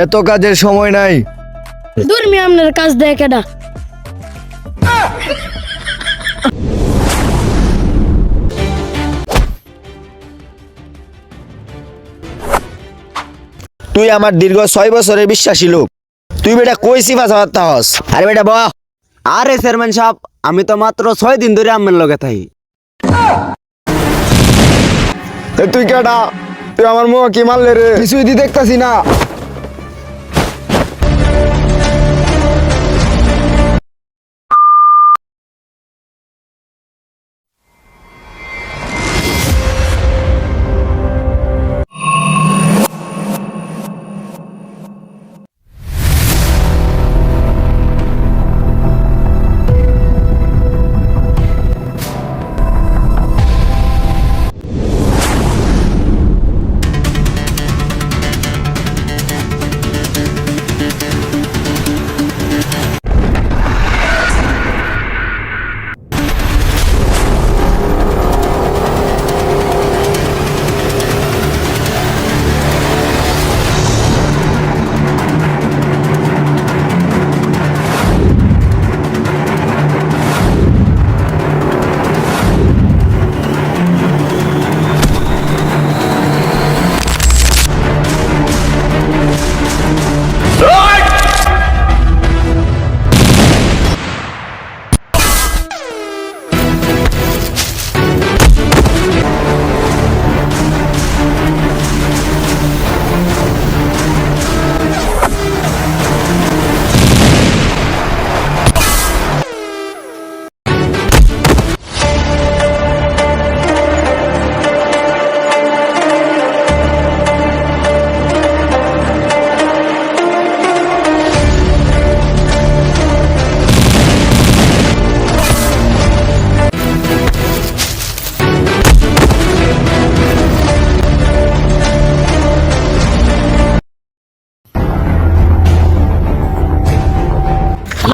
এত কাজের সময় নাই। দূর মি আপনার কাজ দেয় কেডা? তুই আমার দীর্ঘ 6 বছরের বিশ্বাসী লোক, তুই বেটা কই সিফা চাওয়াত হস? আরে বেটা বাহ। আরে চেয়ারম্যান সাহেব, আমি তো মাত্র 6 দিন ধরে আমার লগে থাকি। তুই কেডা? তুই আমার মুখ কি মারলে রে? কিছুই দি দেখতাছি না।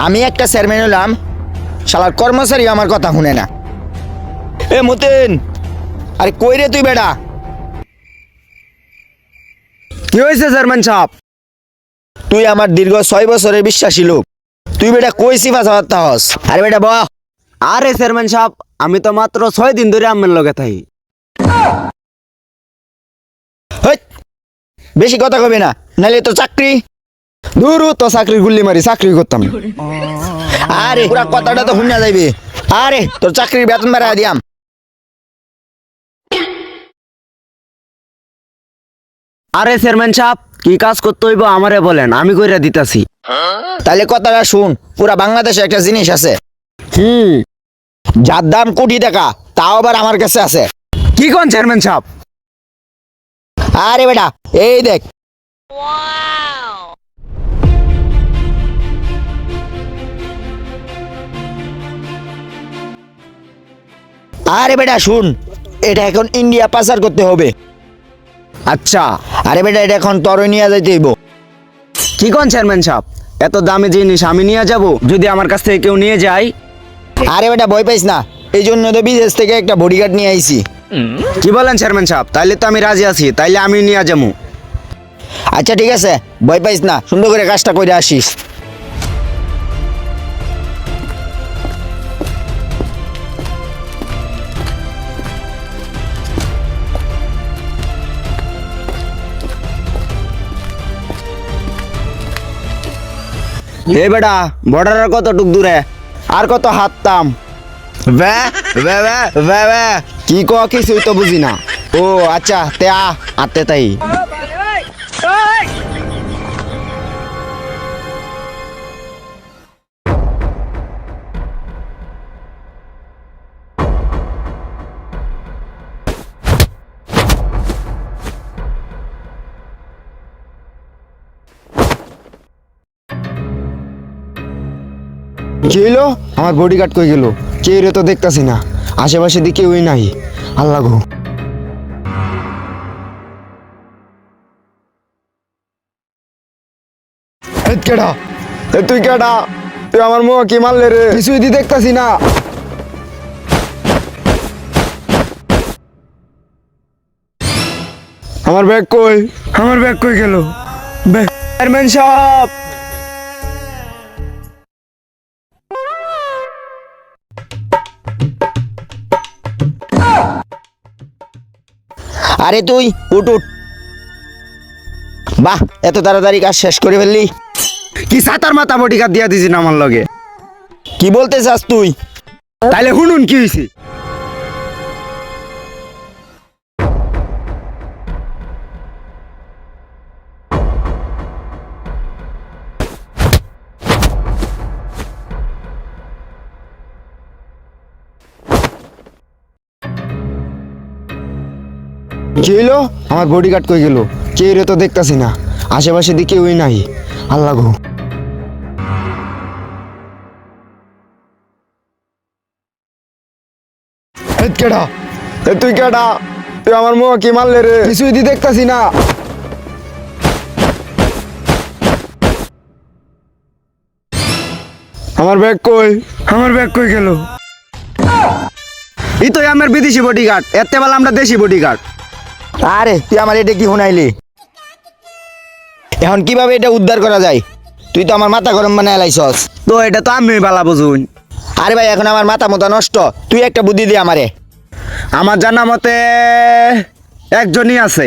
আমি একটা চেয়ারম্যান হলাম, শালার কর্মচারী আমার কথা শুনে না। এ মতিন, আরে কই রে তুই বেটা? কি হয়েছে চেয়ারম্যান সাহেব? তুই আমার দীর্ঘ 6 বছরের বিশ্বাসী লোক, তুই বেটা কই সিফা চাওয়াত হস? আরে বেটা বাহ। আরে চেয়ারম্যান সাহেব, আমি তো মাত্র 6 দিন ধরে আমার লগে থাকি। হেই, বেশি কথা কবি না, নাইলে তো চাকরি। দূরু তো চাকরির গুল্লি মারি চাকরি করতাম। আরে পুরা কথাটা তো শুনে যাইবে। আরে তোর চাকরির বেতন বাড়ায় দিয়াম। আরে চেয়ারম্যান সাহেব, কি কাজ করতে হইব আমারে বলেন, আমি কইরা দিতাছি। তাহলে কথাটা শুন, পুরা বাংলাদেশে একটা জিনিস আছে যার দাম কোটি টাকা, তাও আবার আমার কাছে আছে। কি কোন চেয়ারম্যান সাহেব? আরে বেটা এই দেখ। আরে বেটা শুন, এটা এখন ইন্ডিয়া পাচার করতে হবে। আচ্ছা। আরে বেটা এটা এখন তরই নিয়ে যাইতে হইব। কি কোন চেয়ারম্যান সাহেব, এত দামি জিনিস আমি নিয়ে যাব? যদি আমার কাছ থেকে কেউ নিয়ে যায়? আরে বেটা ভয় পাইস না, এই জন্য তো বিদেশ থেকে একটা বডিগার্ড নিয়ে আইছি। কি বলেন চেয়ারম্যান সাহেব? তাইলে তো আমি রাজি আছি, তাইলে আমি নিয়ে যাবো। আচ্ছা ঠিক আছে, ভয় পাইস না, সুন্দর করে কাজটা করে আসিস। এ বেটা, বর্ডার আর কতটুক দূরে? আর কত হাঁটতাম? কি ক কিছুই তো বুঝি না। ও আচ্ছা, তে আতে তাই। কি হইলো? আমার বডিগার্ড কই গেল? কে রে তো দেখতাছি না, আশেপাশে দিকে কেউই নাই। আল্লাহ গো। কেডা? তুই কেডা? তুই আমার মুখ কি মারলে রে? কিছুই দি দেখতাছি না। আমার ব্যাগ কই? আমার ব্যাগ কই গেল? ব্যাগ চেয়ারম্যান সাহেব, আরে তুই উঠ উঠ। বাহ, এত তাড়াতাড়ি কাজ শেষ করে ফেললি। কি সাতার মাথা বডিগার্ড দিয়া দিছি না আমার লগে? কি বলতে চাস তুই? তাইলে শুনুন কি হয়েছে। কি হইলো? আমার বডিগার্ড কই গেল? কে রে তো দেখতাছি না, আশেপাশে দিকে কেউই নাই। আল্লাহ গো। কেডা? তুই কেডা? তুই আমার মুখ কি মারলে রে? কিছুই দি দেখতাছি না। আমার ব্যাগ কই? আমার ব্যাগ কই গেল? এই তো আমার বিদেশি বডিগার্ড, এতে বেলা আমরা দেশি বডিগার্ড। আরে তুই আমার এটা কি শুনাইলি? এখন কিভাবে এটা উদ্ধার করা যায়? তুই তো আমার মাথা গরম বানায় লাইছস। তো এটা তো আমি বালা বুঝুন। আরে ভাই, এখন আমার মাথা মতো নষ্ট। তুই একটা বুদ্ধি দি আমারে। আমার জানা মতে একজনই আছে,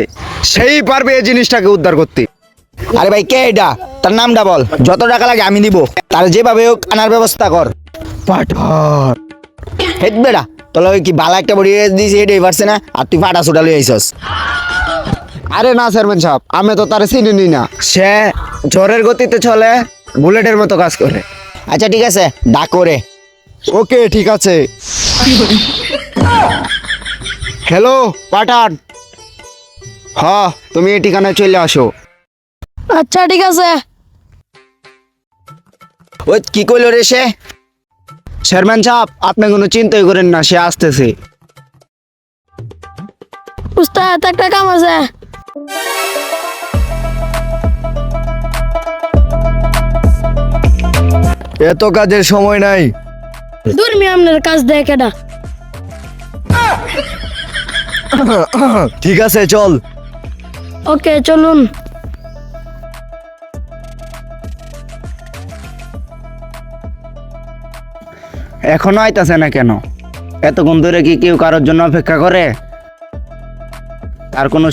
সেই পারবে এই জিনিসটাকে উদ্ধার করতে। আরে ভাই, কে এটা? তার নামটা বল, যত টাকা লাগে আমি দিব। তার যেভাবে হোক আনার ব্যবস্থা কর। পাঠান হেট বেড়া, তোলা ওই কি বালা একটা বড়ি দিয়েছি, এটাই পারছে না, আর তুই ফাটা সুটা লই আইছস। আরে না চেয়ারম্যান সাহেব, আমি তো তারে চিনি না। সে ঝড়ের গতিতে চলে, বুলেটের মতো কাজ করে। আচ্ছা ঠিক আছে, ডাক করে। ওকে ঠিক আছে। হ্যালো পাঠান, হ্যাঁ তুমি এই ঠিকানায় চলে আসো। আচ্ছা ঠিক আছে। ওই কি কইলো রে সে? চেয়ারম্যান সাহেব, আপনি কোনো চিন্তাই করেন না, সে আসতেছে। উস্তাদ একটা কাম আছে। এত কাজের সময় নাই। দূর মিয়া আপনার কাজ দেয় কেডা? ঠিক আছে চল। ওকে চলুন। এখনো আইতাছে না কেন? এতক্ষণ ধরে কি কেউ কারোর জন্য অপেক্ষা করে? আর কোনো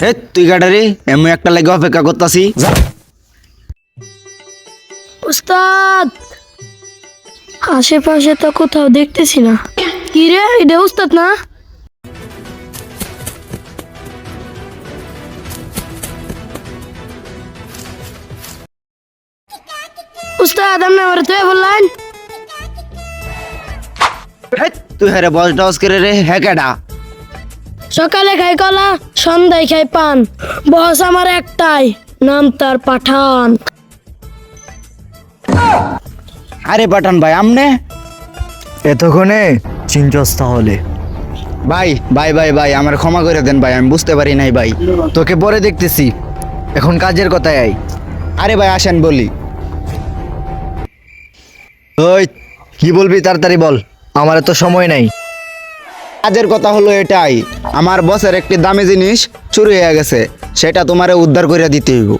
হে তুই গাড়ারি, এমন একটা লাগে অপেক্ষা করতাছি। উস্তাদ, আশেপাশে তো কোথাও দেখতেছি না। কি রে, এটা উস্তাদ না? উস্তাদ, আপনি আমার তো বললেন। হেৎ, তুই হ্যাঁ বস ডস করে রে, হ্যাঁ কেডা? সকালে খাই কলা, সন্ধ্যায় খাই পান। বস আমার একটাই, নাম তার পাঠান। আরে পাঠান ভাই, আমনে এতক্ষণে চিনচস তাহলে? ভাই ভাই ভাই ভাই আমার ক্ষমা করে দেন ভাই, আমি বুঝতে পারি নাই ভাই। তোকে পরে দেখতেছি, এখন কাজের কথায় আই। আরে ভাই আসেন বলি। ওই কি বলবি তাড়াতাড়ি বল, আমার তো সময় নাই। কাজের কথা হলো এটাই, আমার বসের একটি দামি জিনিস চুরি হয়ে গেছে, সেটা তোমারে উদ্ধার করে দিতে হইব।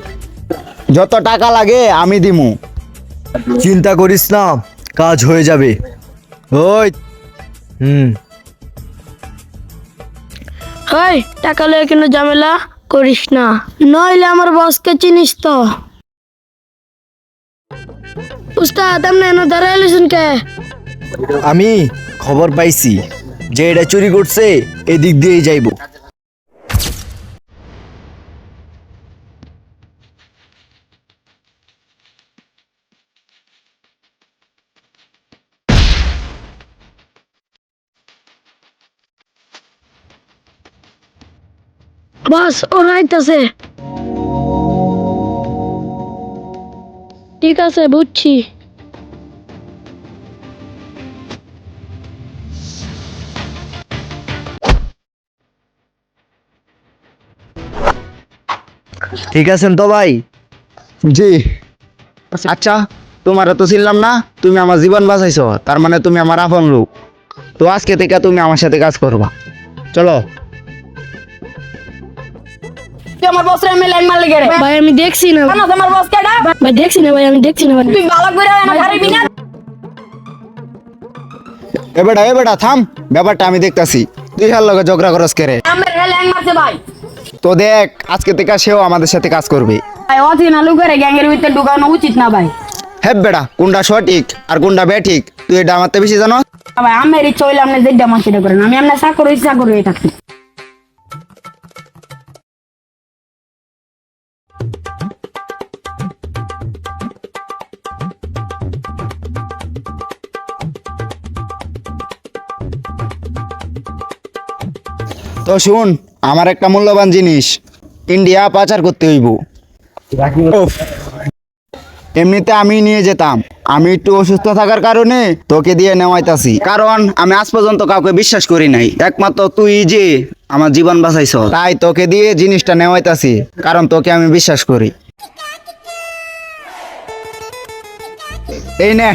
যত টাকা লাগে আমি দিমু। চিন্তা করিস না, কাজ হয়ে যাবে। ওই হাই, টাকা লয়ে কেন ঝামেলা করিস না, নইলে আমার বসকে চিনিস তো। উস্তাদ, আপনি এনে দাঁড়াইলেছেন কে? আমি খবর পাইছি যে এটা চুরি করছে, এদিক দিয়েই যাইব। বস, ওরা আইতাছে। ঠিক আছে, বুঝছি। ঠিক আছেন তো ভাই? জি। আচ্ছা, তোমার তো চিনলাম না, তুমি আমার জীবন বাঁচাইছো, তার মানে তুমি আমার আপন লোক। তো আজকে থেকে তুমি আমার সাথে কাজ করবা, চলো। তুই আমার বসরে আমি লাইন মারলি কে রে ভাই আমি দেখছি না কেন তোমার বস কেডা ভাই দেখছি না ভাই আমি দেখছি না ভাই তুই ভালো করে আমার হারিবি না এ বেটা থাম, ব্যাপারটা আমি দেখতাছি। তুই হার লগে ঝগড়া করস কে রে? আমার লাইন মারছে ভাই তো দেখ আজকে থেকে সেও আমাদের সাথে কাজ করবে। ভাই অচিনা লোকের গ্যাংয়ের ভিতরে ঢুকানো উচিত না ভাই হ্যাঁ বেটা, কোনটা সঠিক আর কোনটা বেঠিক তুই এটা আমার থেকে বেশি জানো। ভাই আমার ইচ্ছা হইলে আপনি যেটা আমার সেটা করেন আমি আপনার চাকর হয়ে থাকি তো শুন, আমার একটা মূল্যবান জিনিস ইন্ডিয়া পাচার করতে হইব। উফ, এমনিতে আমি নিয়ে যেতাম, আমি একটু অসুস্থ থাকার কারণে তোকে দিয়ে নেওয়াইতাছি, কারণ আমি আজ পর্যন্ত কাউকে বিশ্বাস করি নাই, একমাত্র তুই যে আমার জীবন বাঁচাইছ, তাই তোকে দিয়ে জিনিসটা নেওয়াইতাছি, কারণ তোকে আমি বিশ্বাস করি। এই নে,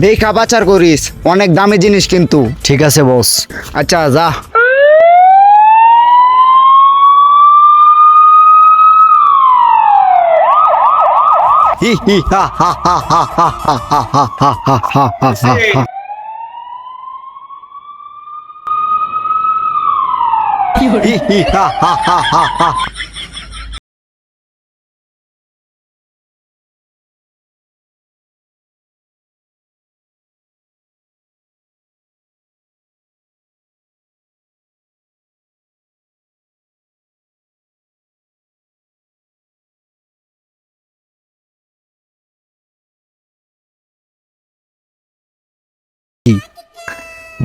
দেখা পাচার করিস, অনেক দামি জিনিস কিন্তু। ঠিক আছে বস। আচ্ছা যা। হি হি হা হা হা হা হা হা হা হা হা হা হা হা হা হা। হি হি হা হা হা হা হা।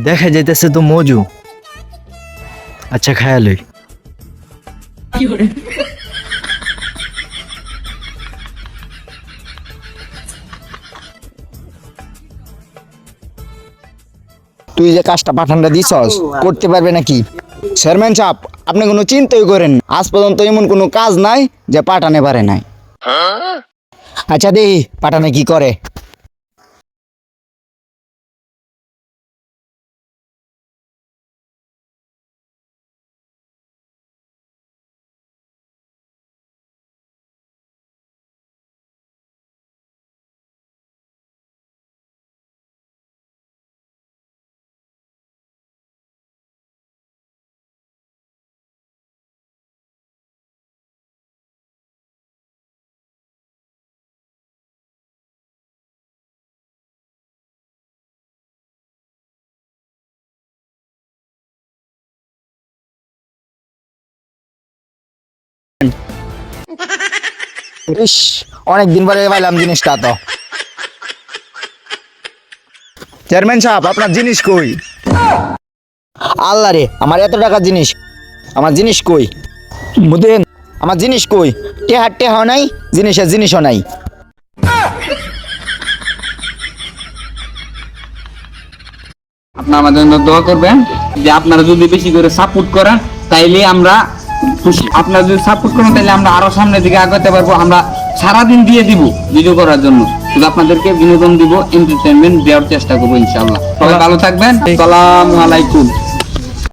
দেখা যাইতেছে তো মজু। আচ্ছা খায়ালই। তুই যে কাজটা পাঠানটা দিছস করতে পারবে নাকি? চেয়ারম্যান সাহেব, আপনি কোনো চিন্তাই করেন, আজ পর্যন্ত এমন কোনো কাজ নাই যে পাঠানে পারে নাই। আচ্ছা দেখি পাঠানে কি করে। ইস, অনেকদিন পরে পাইলাম জিনিসটা। তো চেয়ারম্যান সাহেব, আপনার জিনিস কই? আল্লাহ রে, আমার এত টাকার জিনিস, আমার জিনিস কই? বুঝেন, আমার জিনিস কই? টেহাও নাই, জিনিসের জিনিসও নাই। আপনারা আমাদের জন্য দোয়া করবেন যে আপনারা যদি বেশি করে সাপোর্ট করেন তাইলে আমরা খুশি। আপনারা যদি সাপোর্ট করেন তাহলে আমরা আরো সামনের দিকে আগাতে পারবো। আমরা সারাদিন দিয়ে দিব ভিডিও করার জন্য, শুধু আপনাদেরকে বিনোদন দিব, এন্টারটেইনমেন্ট দেওয়ার চেষ্টা করবো ইনশাআল্লাহ। সবাই ভালো থাকবেন। আসসালামু আলাইকুম।